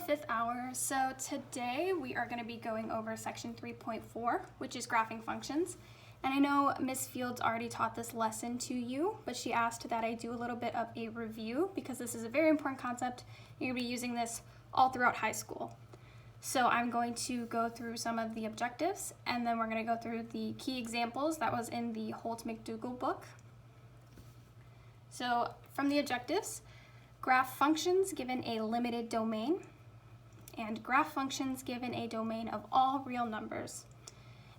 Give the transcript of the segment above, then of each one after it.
fifth hour. So today we are going to be going over section 3.4, which is graphing functions. And I know Miss Fields already taught this lesson to you, but she asked that I do a little bit of a review because this is a very important concept. You're going to be using this all throughout high school. So I'm going to go through some of the objectives, and then we're going to go through the key examples that was in the Holt-McDougall book. So from the objectives, graph functions given a limited domain, and graph functions given a domain of all real numbers.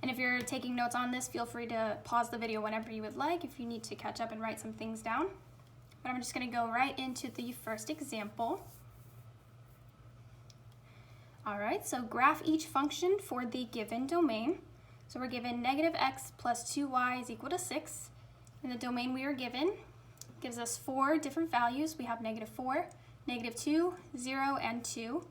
And if you're taking notes on this, feel free to pause the video whenever you would like if you need to catch up and write some things down. But I'm just going to go right into the first example. Alright, so graph each function for the given domain. So we're given negative x plus 2y is equal to 6. And the domain we are given gives us 4 different values. We have negative 4, negative 2, 0, and 2.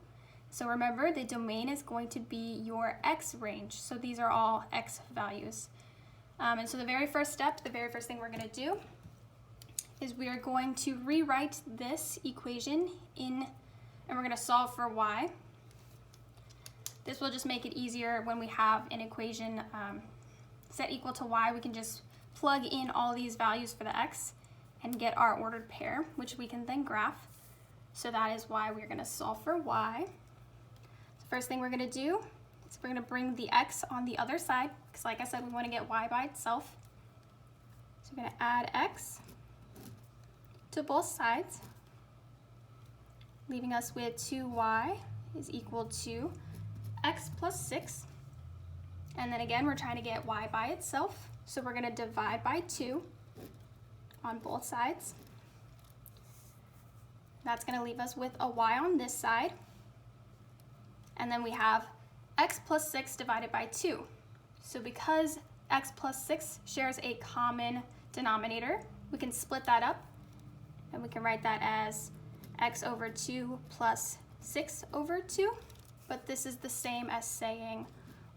So remember, the domain is going to be your x range. So these are all x values. And so the very first step, the very first thing we're going to do is we are going to rewrite this equation and we're going to solve for y. This will just make it easier when we have an equation set equal to y. We can just plug in all these values for the x and get our ordered pair, which we can then graph. So that is why we're going to solve for y. The first thing we're going to do is we're going to bring the x on the other side, because like I said, we want to get y by itself. So we're going to add x to both sides, leaving us with 2y is equal to x plus 6. And then again, we're trying to get y by itself. So we're going to divide by 2 on both sides. That's going to leave us with a y on this side. And then we have x plus 6 divided by 2. So because x plus 6 shares a common denominator, we can split that up and we can write that as x over 2 plus 6 over 2. But this is the same as saying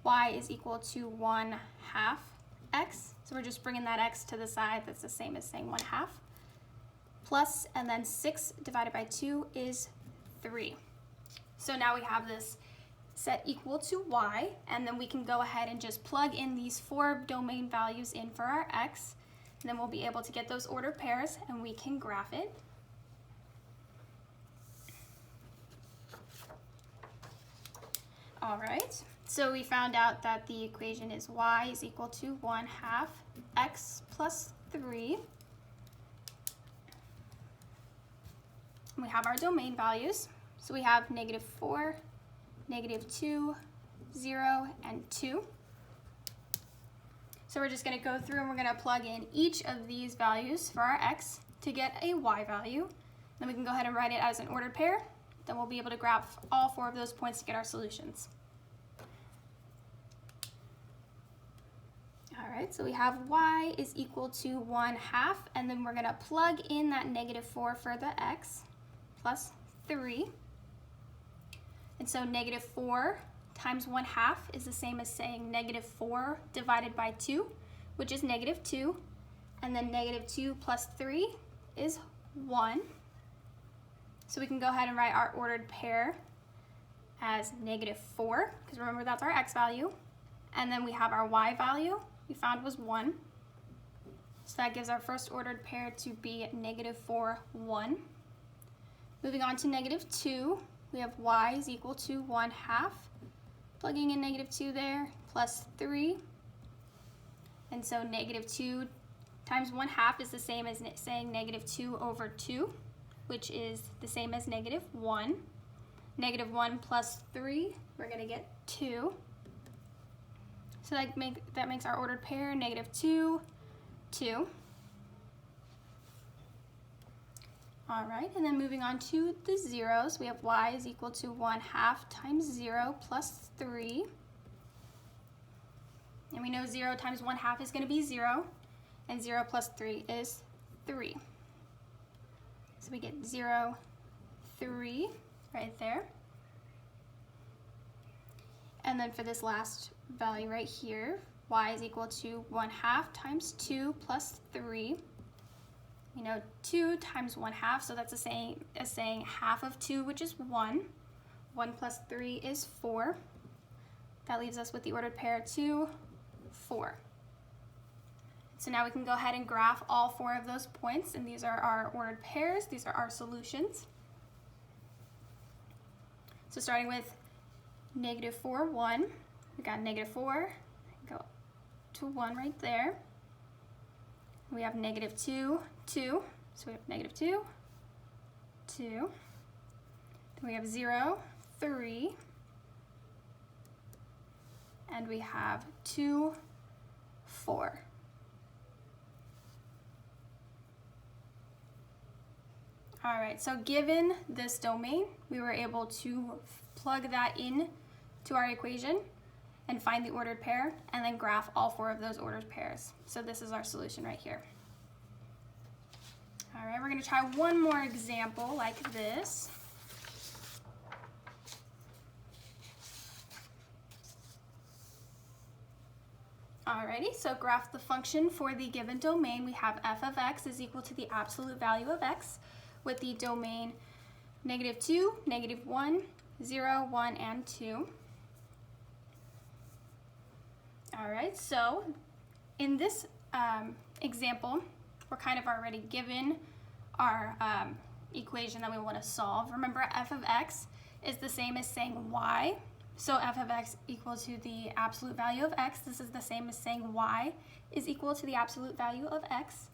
y is equal to 1/2 x. So we're just bringing that x to the side. That's the same as saying 1/2. Plus, and then 6 divided by 2 is 3. So now we have this set equal to y, and then we can go ahead and just plug in these 4 domain values in for our x, and then we'll be able to get those ordered pairs and we can graph it. All right, so we found out that the equation is y is equal to 1/2 x plus 3. And we have our domain values. So we have negative 4, negative 2, 0, and 2. So we're just going to go through and we're going to plug in each of these values for our x to get a y value. Then we can go ahead and write it as an ordered pair. Then we'll be able to graph all 4 of those points to get our solutions. All right, so we have y is equal to 1/2, and then we're going to plug in that negative 4 for the x plus 3. And so negative 4 times 1/2 is the same as saying negative 4 divided by 2, which is negative 2. And then negative 2 plus 3 is 1. So we can go ahead and write our ordered pair as negative 4, because remember that's our x value. And then we have our y value we found was 1. So that gives our first ordered pair to be negative 4, 1. Moving on to negative 2, we have y is equal to 1/2. Plugging in negative 2 there, plus 3. And so negative 2 times 1/2 is the same as saying negative 2 over 2, which is the same as negative 1. Negative 1 plus 3, we're going to get 2. So that makes our ordered pair negative 2, 2. All right, and then moving on to the zeros, we have y is equal to 1/2 times 0 plus 3. And we know 0 times 1/2 is going to be 0, and 0 plus 3 is 3. So we get 0, 3 right there. And then for this last value right here, y is equal to 1/2 times 2 plus 3. You know, 2 times 1/2, so that's the same as saying half of 2, which is 1. 1 plus 3 is 4. That leaves us with the ordered pair 2, 4. So now we can go ahead and graph all 4 of those points, and these are our ordered pairs. These are our solutions. So starting with -4, 1, we got -4, go to 1 right there. We have -2, 2, so we have -2, 2. Then we have 0, 3, and we have 2, 4. All right, so given this domain, we were able to plug that in to our equation and find the ordered pair and then graph all 4 of those ordered pairs. So this is our solution right here. All right, we're gonna try one more example like this. Alrighty, so graph the function for the given domain. We have f of x is equal to the absolute value of x with the domain -2, -1, 0, 1, and 2. All right, so in this example, we're kind of already given our equation that we want to solve. Remember, f of x is the same as saying y. So f of x equal to the absolute value of x. This is the same as saying y is equal to the absolute value of x.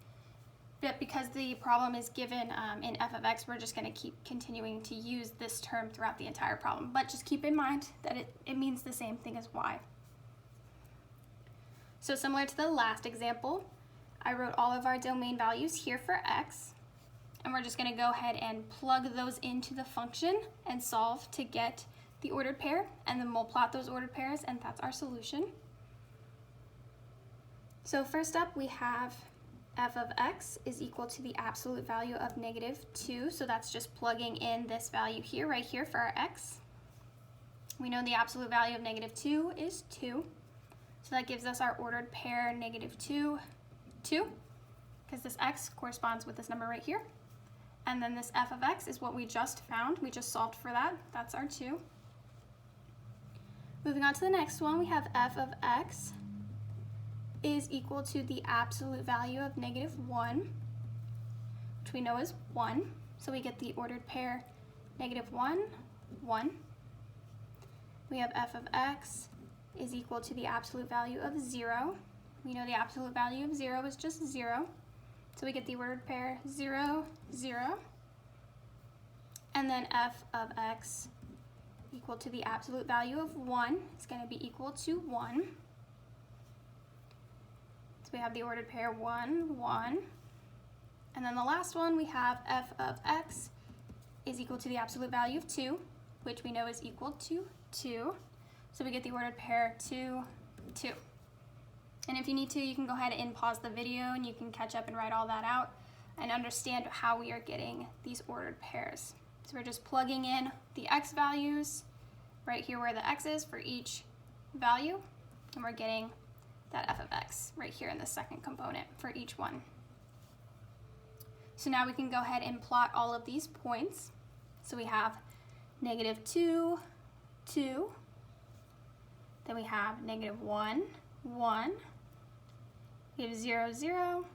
But because the problem is given in f of x, we're just going to keep continuing to use this term throughout the entire problem. But just keep in mind that it means the same thing as y. So similar to the last example, I wrote all of our domain values here for x. And we're just going to go ahead and plug those into the function and solve to get the ordered pair. And then we'll plot those ordered pairs, and that's our solution. So first up, we have f of x is equal to the absolute value of -2. So that's just plugging in this value here, right here for our x. We know the absolute value of -2 is 2. So that gives us our ordered pair -2, 2, because this x corresponds with this number right here. And then this f of x is what we just found. We just solved for that. That's our 2. Moving on to the next one, we have f of x is equal to the absolute value of -1, which we know is 1. So we get the ordered pair -1, 1. We have f of x is equal to the absolute value of 0. We know the absolute value of 0 is just 0. So we get the ordered pair 0, 0. And then f of x equal to the absolute value of 1 is going to be equal to 1. So we have the ordered pair 1, 1. And then the last one, we have f of x is equal to the absolute value of 2, which we know is equal to 2. So we get the ordered pair 2, 2. And if you need to, you can go ahead and pause the video and you can catch up and write all that out and understand how we are getting these ordered pairs. So we're just plugging in the x values right here where the x is for each value, and we're getting that f of x right here in the second component for each one. So now we can go ahead and plot all of these points. So we have -2, 2. Then we have -1, 1. We have 0, 0.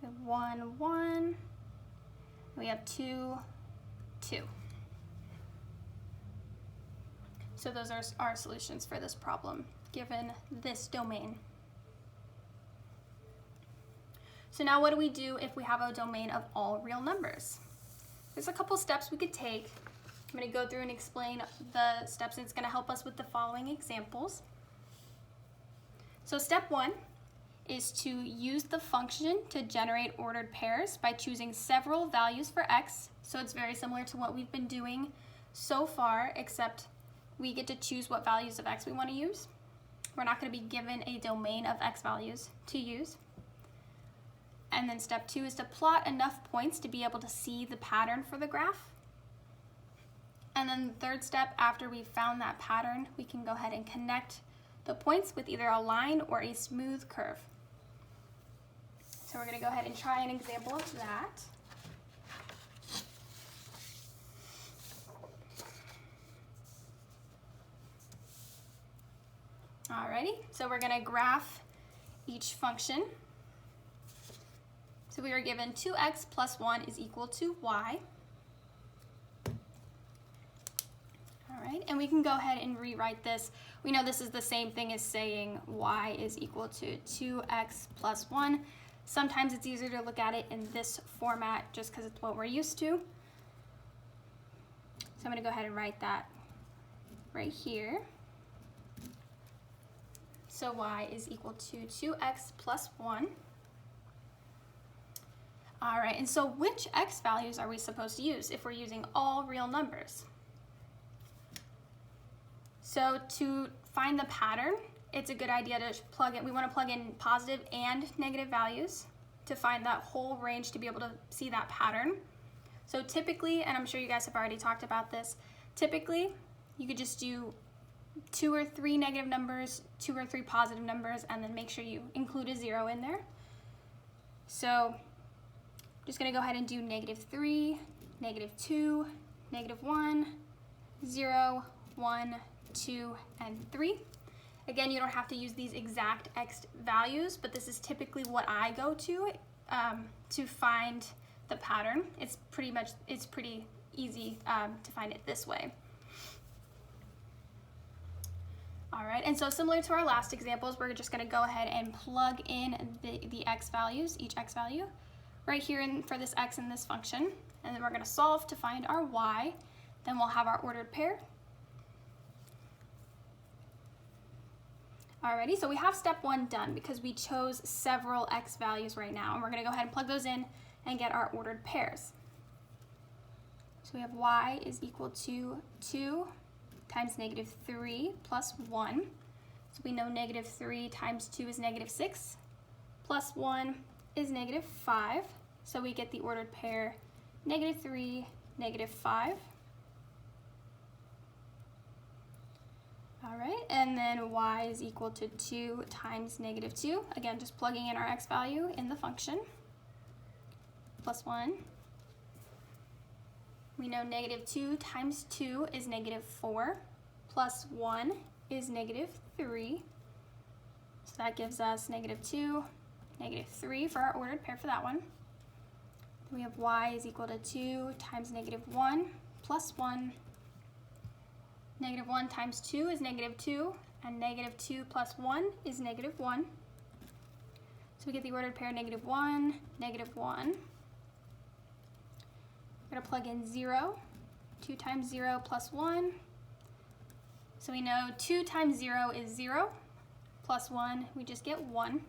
We have 1, 1. We have 2, 2. So those are our solutions for this problem, given this domain. So now what do we do if we have a domain of all real numbers? There's a couple steps we could take. I'm going to go through and explain the steps, and it's going to help us with the following examples. So step 1 is to use the function to generate ordered pairs by choosing several values for x. So it's very similar to what we've been doing so far, except we get to choose what values of x we want to use. We're not going to be given a domain of x values to use. And then step 2 is to plot enough points to be able to see the pattern for the graph. And then the third step, after we've found that pattern, we can go ahead and connect the points with either a line or a smooth curve. So we're going to go ahead and try an example of that. Alrighty, so we're gonna graph each function. So we are given 2x plus 1 is equal to y. All right, and we can go ahead and rewrite this. We know this is the same thing as saying y is equal to 2x plus 1. Sometimes it's easier to look at it in this format just because it's what we're used to. So I'm going to go ahead and write that right here. So y is equal to 2x plus 1. All right, and so which x values are we supposed to use if we're using all real numbers? So to find the pattern, it's a good idea to plug in, we want to plug in positive and negative values to find that whole range to be able to see that pattern. So typically, and I'm sure you guys have already talked about this, typically you could just do 2 or 3 negative numbers, 2 or 3 positive numbers, and then make sure you include a 0 in there. So I'm just going to go ahead and do -3, -2, -1, 0, 1, 2, and 3. Again, you don't have to use these exact x values, but this is typically what I go to find the pattern. It's pretty easy to find it this way. All right, and so similar to our last examples, we're just going to go ahead and plug in the x values, each x value, right here for this x in this function, and then we're going to solve to find our y. Then we'll have our ordered pair. Alrighty, so we have step 1 done because we chose several x values right now, and we're going to go ahead and plug those in and get our ordered pairs. So we have y is equal to 2 times -3 plus 1. So we know -3 times 2 is -6, plus 1 is -5. So we get the ordered pair -3, -5. All right, and then y is equal to 2 times -2. Again, just plugging in our x value in the function. Plus 1. We know -2 times 2 is -4. Plus 1 is -3. So that gives us -2, -3 for our ordered pair for that one. Then we have y is equal to 2 times -1 plus 1. -1 times 2 is -2, and -2 plus 1 is -1. So we get the ordered pair -1, -1. We're going to plug in 0. 2 times 0 plus 1. So we know 2 times 0 is 0, plus 1, we just get 1.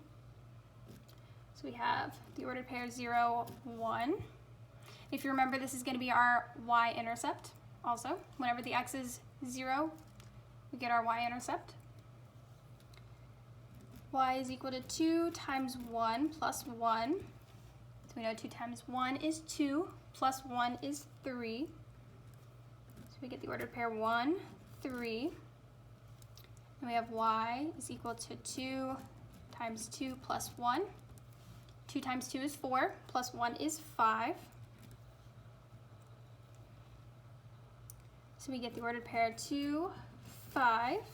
So we have the ordered pair 0, 1. If you remember, this is going to be our y-intercept also. Whenever the x is 0, we get our y-intercept. Y is equal to 2 times 1 plus 1. So we know 2 times 1 is 2, plus 1 is 3. So we get the ordered pair 1, 3. And we have y is equal to 2 times 2 plus 1. 2 times 2 is 4, plus 1 is 5. So we get the ordered pair 2, 5.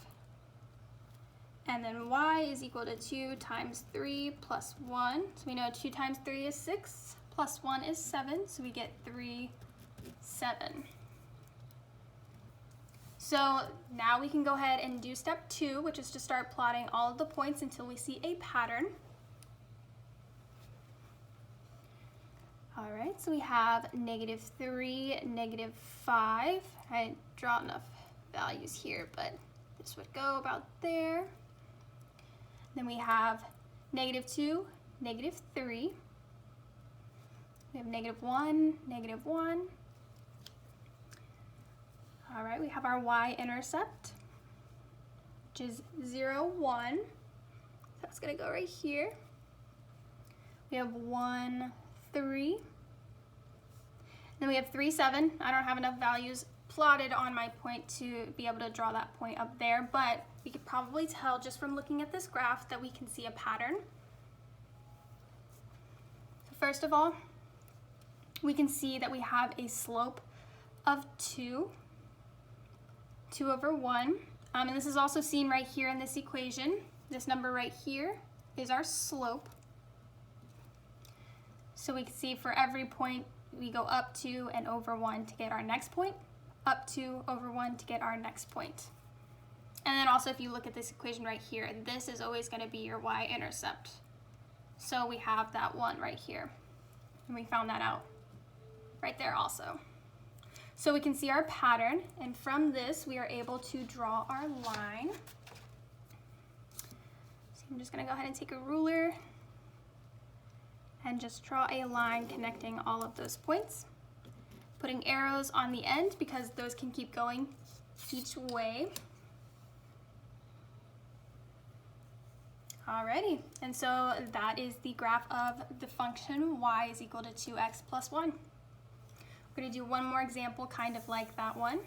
And then y is equal to 2 times 3 plus 1. So we know 2 times 3 is 6, plus 1 is 7. So we get 3, 7. So now we can go ahead and do step 2, which is to start plotting all of the points until we see a pattern. All right, so we have -3, -5. I didn't draw enough values here, but this would go about there. Then we have -2, -3. We have -1, -1. All right, we have our y-intercept, which is 0, 1. That's gonna go right here. We have 1, 3. Then we have 3, 7. I don't have enough values plotted on my point to be able to draw that point up there, but we could probably tell just from looking at this graph that we can see a pattern. So first of all, we can see that we have a slope of 2 over 1. And this is also seen right here in this equation. This number right here is our slope. So we can see for every point we go up 2 and over 1 to get our next point, up 2 over 1 to get our next point. And then also if you look at this equation right here, this is always going to be your y-intercept. So we have that 1 right here. And we found that out right there also. So we can see our pattern, and from this we are able to draw our line. So I'm just going to go ahead and take a ruler and just draw a line connecting all of those points. Putting arrows on the end because those can keep going each way. Alrighty, and so that is the graph of the function y is equal to 2x plus 1. We're going to do one more example kind of like that one,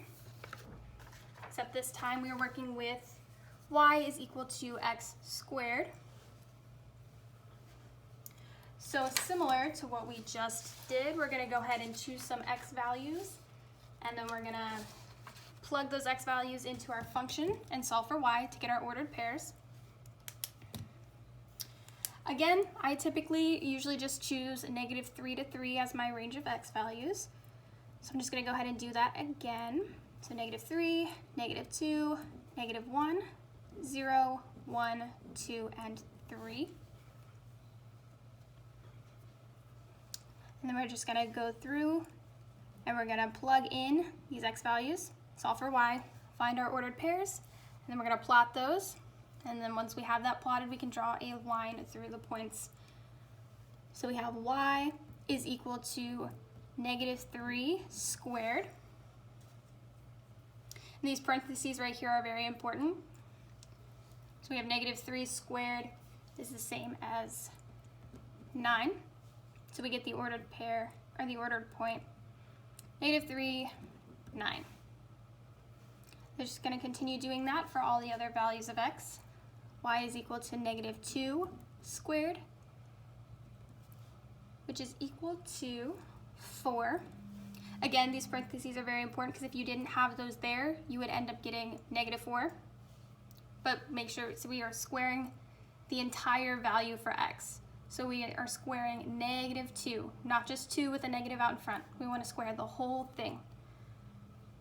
except this time we are working with y is equal to x squared. So similar to what we just did, we're going to go ahead and choose some x values, and then we're going to plug those x values into our function and solve for y to get our ordered pairs. Again, I typically usually just choose -3 to 3 as my range of x values. So I'm just going to go ahead and do that again. So -3, -2, -1, 0, 1, 2, and 3. And then we're just going to go through and we're going to plug in these x values, solve for y, find our ordered pairs, and then we're going to plot those. And then once we have that plotted, we can draw a line through the points. So we have y is equal to -3 squared. And these parentheses right here are very important. So we have -3 squared is the same as 9. So we get the ordered pair, or the ordered point, -3, 9. They're just going to continue doing that for all the other values of x. Y is equal to -2 squared, which is equal to 4. Again, these parentheses are very important because if you didn't have those there, you would end up getting -4. But make sure, so we are squaring the entire value for x. So we are squaring -2, not just 2 with a negative out in front. We want to square the whole thing.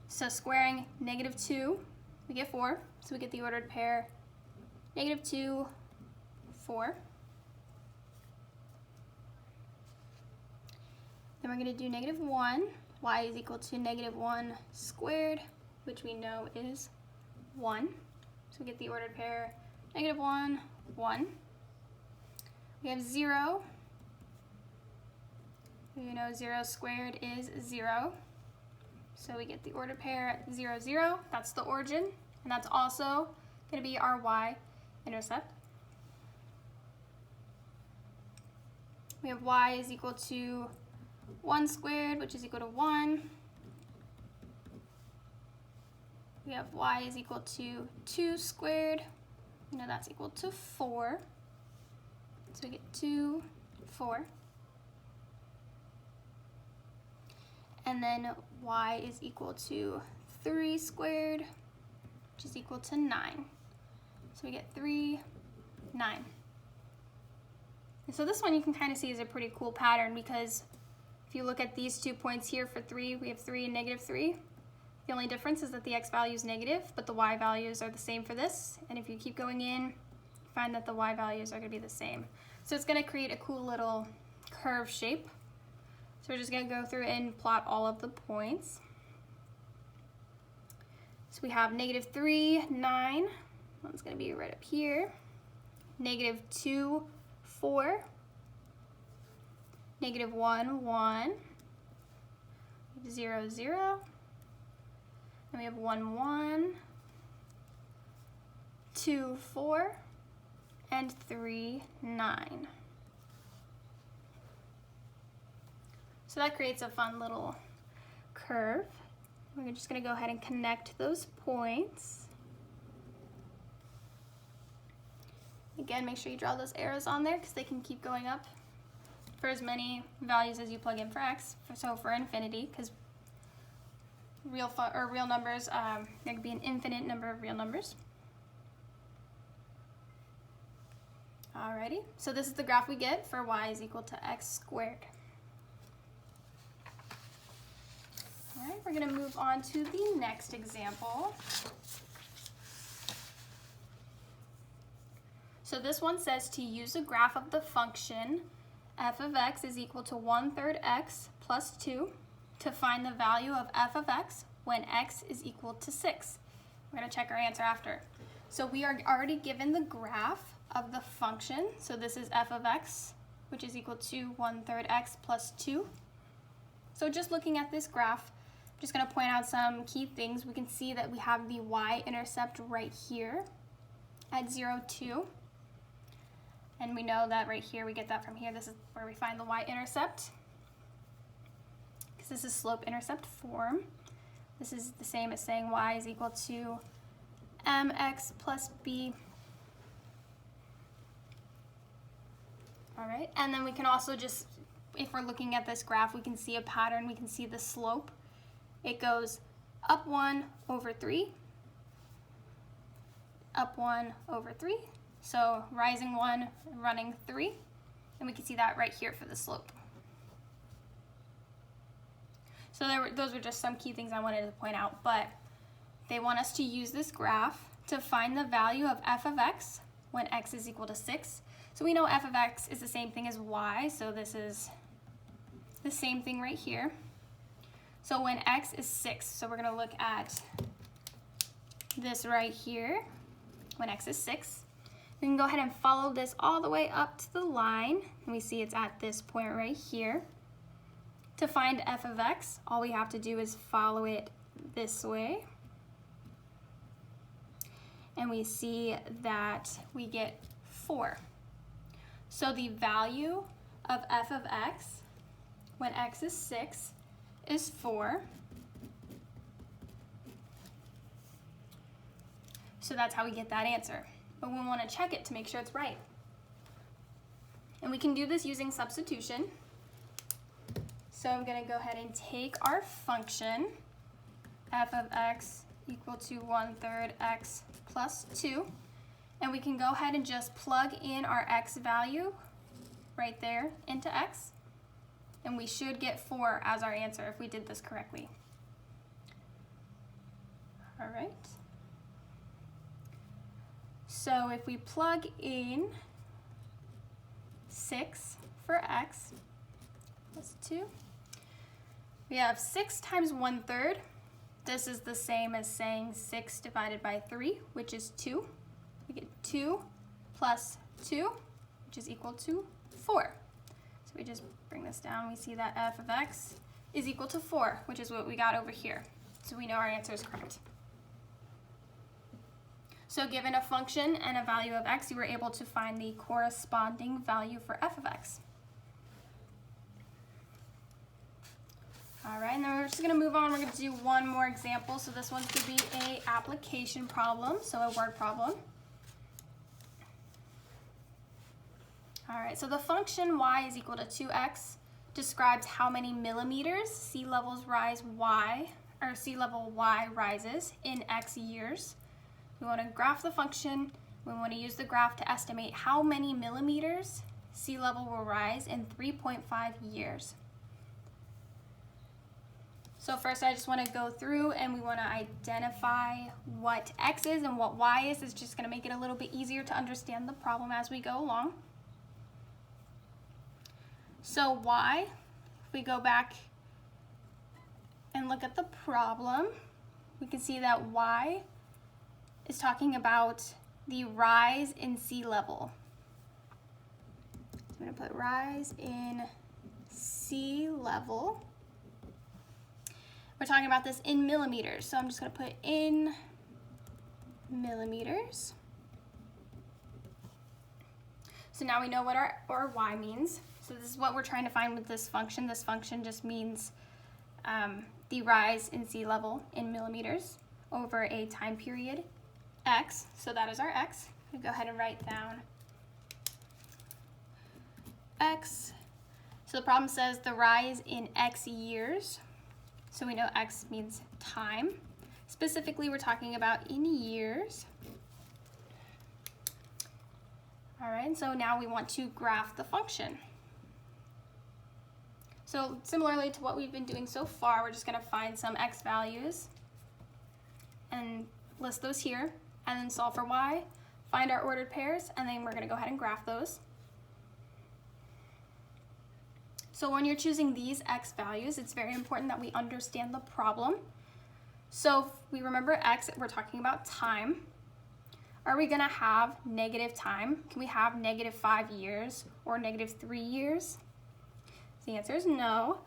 So squaring -2, we get 4. So we get the ordered pair -2, 4. Then we're going to do -1. Y is equal to -1 squared, which we know is 1. So we get the ordered pair -1, 1. We have 0. You know 0 squared is 0. So we get the ordered pair 0, 0. That's the origin, and that's also going to be our y-intercept. We have y is equal to 1 squared, which is equal to 1. We have y is equal to 2 squared. You know that's equal to 4. So we get 2, 4. And then y is equal to 3 squared, which is equal to 9. So we get 3, 9. And so this one you can kind of see is a pretty cool pattern because if you look at these 2 points here for 3, we have 3 and -3. The only difference is that the x value is negative, but the y values are the same for this. And if you keep going in, you find that the y values are going to be the same. So it's going to create a cool little curve shape. So we're just going to go through and plot all of the points. So we have -3, 9. One's going to be right up here. -2, 4. -1, 1. 0, 0. Then we have 1, 1. 2, 4. And 3, 9. So that creates a fun little curve. We're just going to go ahead and connect those points. Again, make sure you draw those arrows on there because they can keep going up for as many values as you plug in for x, so for infinity, because real numbers. There could be an infinite number of real numbers. Alrighty, so this is the graph we get for y is equal to x squared. Alright, we're going to move on to the next example. So this one says to use a graph of the function f of x is equal to 1/3 x plus 2 to find the value of f of x when x is equal to 6. We're going to check our answer after. So we are already given the graph of the function. So this is f of x, which is equal to 1/3 x plus 2. So just looking at this graph, I'm just going to point out some key things. We can see that we have the y-intercept right here at 0, 2. And we know that right here, we get that from here. This is where we find the y-intercept, because this is slope-intercept form. This is the same as saying y is equal to mx plus b. All right, and then we can also just, if we're looking at this graph, we can see a pattern. We can see the slope. It goes up 1 over 3, up 1 over 3. So rising 1, running 3, and we can see that right here for the slope. So those were just some key things I wanted to point out, but they want us to use this graph to find the value of f of x when x is equal to 6. So we know f of x is the same thing as y, so this is the same thing right here. So when x is 6, so we're going to look at this right here, when x is 6. We can go ahead and follow this all the way up to the line, and we see it's at this point right here. To find f of x, all we have to do is follow it this way. And we see that we get 4. So the value of f of x when x is 6 is 4. So that's how we get that answer. But we want to check it to make sure it's right. And we can do this using substitution. So I'm going to go ahead and take our function, f of x equal to 1/3 x plus 2, and we can go ahead and just plug in our x value right there into x, and we should get 4 as our answer if we did this correctly. All right. So if we plug in 6 for x plus 2, we have 6 times 1/3. This is the same as saying 6 divided by 3, which is 2. We get 2 plus 2, which is equal to 4. So we just bring this down. We see that f of x is equal to 4, which is what we got over here. So we know our answer is correct. So given a function and a value of x, you were able to find the corresponding value for f of x. All right, and then we're just going to move on. We're going to do one more example. So this one's going to be an application problem, so a word problem. All right, so the function y is equal to 2x describes how many millimeters sea level y rises in x years. We want to graph the function. We want to use the graph to estimate how many millimeters sea level will rise in 3.5 years. So first I just want to go through and we want to identify what x is and what y is. It's just going to make it a little bit easier to understand the problem as we go along. So y, if we go back and look at the problem, we can see that y is talking about the rise in sea level. So I'm going to put rise in sea level. We're talking about this in millimeters, so I'm just going to put in millimeters. So now we know what our y means. So this is what we're trying to find with this function. This function just means the rise in sea level in millimeters over a time period x. So that is our x. We go ahead and write down x. So the problem says the rise in x years. So we know x means time. Specifically, we're talking about in years. All right, so now we want to graph the function. So similarly to what we've been doing so far, we're just going to find some x values and list those here, and then solve for y, find our ordered pairs, and then we're going to go ahead and graph those. So when you're choosing these x values, it's very important that we understand the problem. So if we remember x, we're talking about time. Are we going to have negative time? Can we have -5 years or -3 years? The answer is no.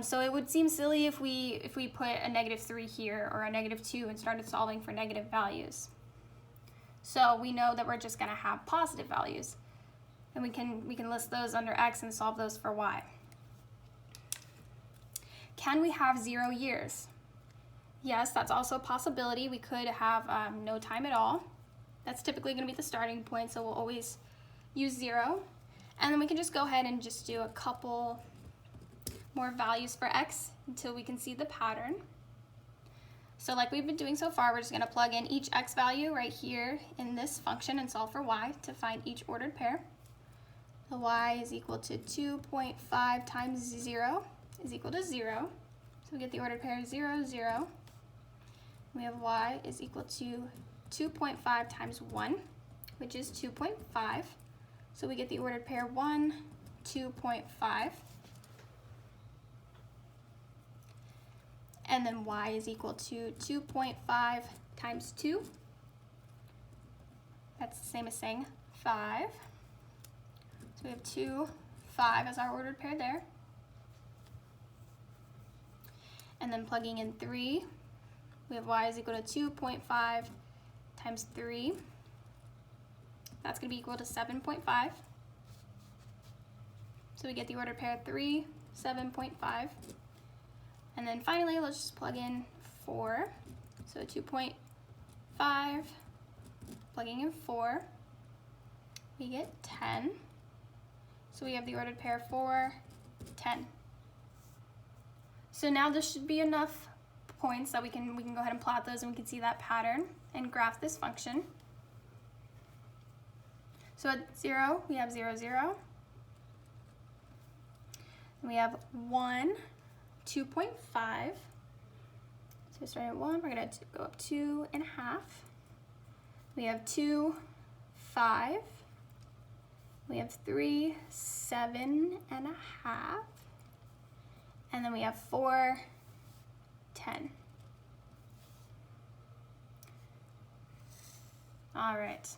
So it would seem silly if we put a -3 here or a -2 and started solving for negative values. So we know that we're just going to have positive values, and we can list those under x and solve those for y. Can we have 0 years? Yes, that's also a possibility. We could have no time at all. That's typically going to be the starting point, so we'll always use 0. And then we can just go ahead and just do a couple more values for x until we can see the pattern. So like we've been doing so far, we're just going to plug in each x value right here in this function and solve for y to find each ordered pair. The y is equal to 2.5 times 0 is equal to 0. So we get the ordered pair 0, 0. We have y is equal to 2.5 times 1, which is 2.5. So we get the ordered pair 1, 2.5. And then y is equal to 2.5 times 2. That's the same as saying 5. So we have 2, 5 as our ordered pair there. And then plugging in 3, we have y is equal to 2.5 times 3. That's going to be equal to 7.5. So we get the ordered pair 3, 7.5. And then finally, let's just plug in 4. So 2.5, plugging in 4, we get 10. So we have the ordered pair 4, 10. So now this should be enough points that we can go ahead and plot those, and we can see that pattern and graph this function. So at 0, we have 0, 0. We have 1, 2.5. So starting at 1, we're going to go up 2.5. We have 2, 5. We have 3, 7.5. And then we have 4, 10. All right.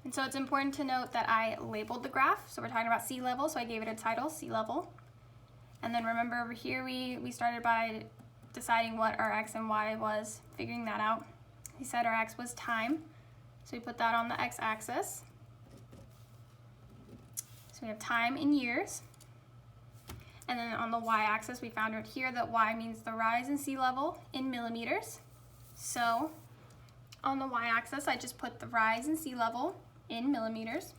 And so it's important to note that I labeled the graph. So we're talking about sea level, so I gave it a title, sea level. And then remember over here, we started by deciding what our x and y was, figuring that out. He said our x was time, so we put that on the x-axis. So we have time in years. And then on the y-axis, we found right here that y means the rise in sea level in millimeters. So on the y-axis, I just put the rise in sea level in millimeters.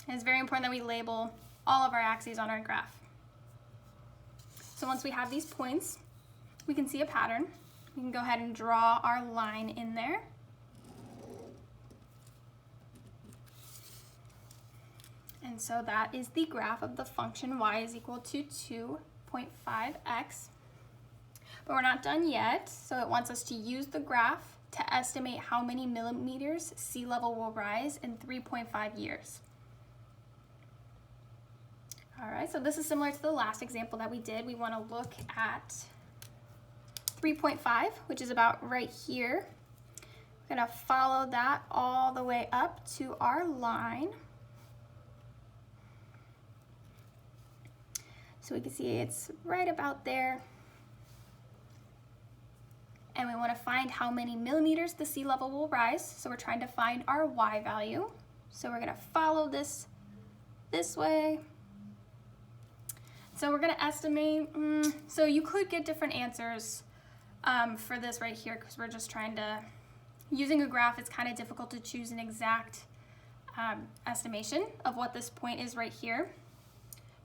And it's very important that we label all of our axes on our graph. So once we have these points, we can see a pattern. We can go ahead and draw our line in there. And so that is the graph of the function y is equal to 2.5x. But we're not done yet, so it wants us to use the graph to estimate how many millimeters sea level will rise in 3.5 years. All right, so this is similar to the last example that we did. We want to look at 3.5, which is about right here. We're going to follow that all the way up to our line. So we can see it's right about there. And we want to find how many millimeters the sea level will rise. So we're trying to find our y value. So we're going to follow this way. So we're going to estimate, so you could get different answers for this right here, because we're just trying to, using a graph, it's kind of difficult to choose an exact estimation of what this point is right here.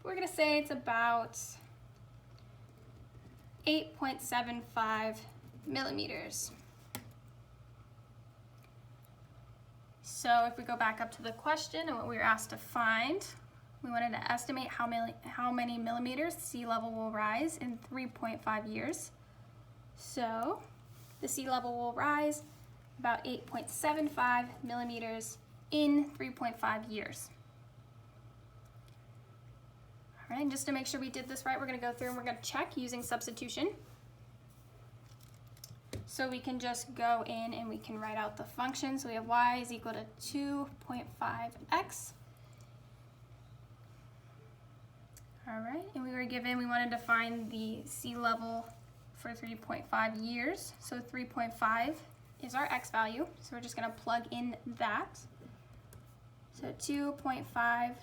We're going to say it's about 8.75 millimeters. So if we go back up to the question and what we were asked to find, we wanted to estimate how many millimeters sea level will rise in 3.5 years. So the sea level will rise about 8.75 millimeters in 3.5 years. All right, and just to make sure we did this right, we're going to go through and we're going to check using substitution. So we can just go in and we can write out the function. So we have y is equal to 2.5x. All right, and we were given, we wanted to find the sea level for 3.5 years. So 3.5 is our x value. So we're just going to plug in that. So 2.5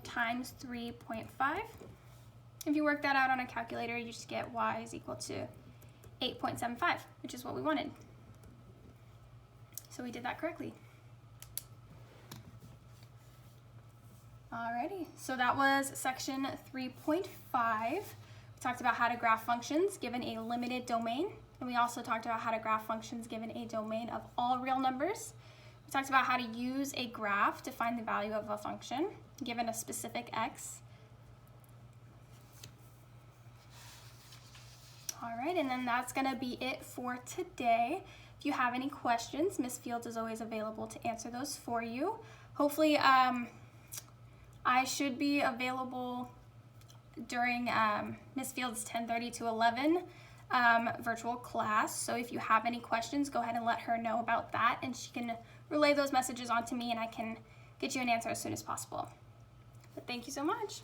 times 3.5. If you work that out on a calculator, you just get y is equal to 8.75, which is what we wanted. So we did that correctly. Alrighty, so that was section 3.5. We talked about how to graph functions given a limited domain, and we also talked about how to graph functions given a domain of all real numbers. We talked about how to use a graph to find the value of a function given a specific x. All right, and then that's gonna be it for today. If you have any questions, Ms. Fields is always available to answer those for you. Hopefully, I should be available during Ms. Fields' 10:30 to 11 virtual class. So if you have any questions, go ahead and let her know about that, and she can relay those messages on to me, and I can get you an answer as soon as possible. But thank you so much.